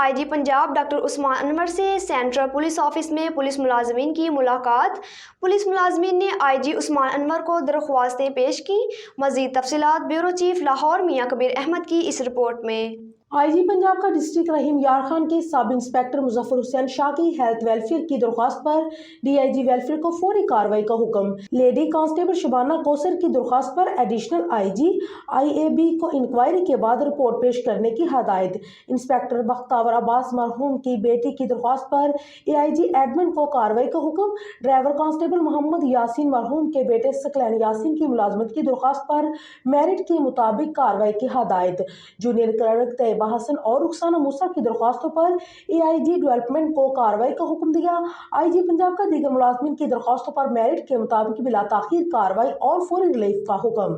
آئی جی Punjab doctor عثمان انور سے central police office میں police ملازمین کی ملاقات۔ پولیس ملازمین نے آئی جی عثمان انور کو درخواستیں پیش کی۔ مزید تفصیلات بیورو چیف لاہور میاں کبیر احمد کی اس رپورٹ میں۔ آئی جی پنجاب کا ڈسٹرکٹ رحیم یار خان کے سب انسپکٹر مظفر حسین شاہ کی ہیلتھ ویلفیئر کی درخواست پر ڈی آئی جی ویلفیئر کو فوری کارروائی کا حکم۔ لیڈی کانسٹیبل شبانہ کوثر کی درخواست پر additional I G I A B کو انکوائری کے بعد رپورٹ پیش کرنے کی ہدایت۔ انسپکٹر بختیار عباس مرحوم کی بیٹی کی درخواست پر اے آئی جی ایڈمن کو کارروائی کا حکم۔ ڈرائیور کانسٹیبل محمد یاسین مرحوم کے بیٹے ثقلین یاسین کی ملازمت کی درخواست پر میرٹ کے مطابق کارروائی کی ہدایت۔ جونیئر کلرک طیبہ حسن اور رخسانہ موسیٰ کی درخواستوں پر اے آئی جی ڈیولپمنٹ کو کارروائی کا حکم دیا۔ آئی جی پنجاب کا دیگر ملازمین کی درخواستوں پر میرٹ کے مطابق بلا تاخیر کارروائی اور فوری ریلیف کا حکم۔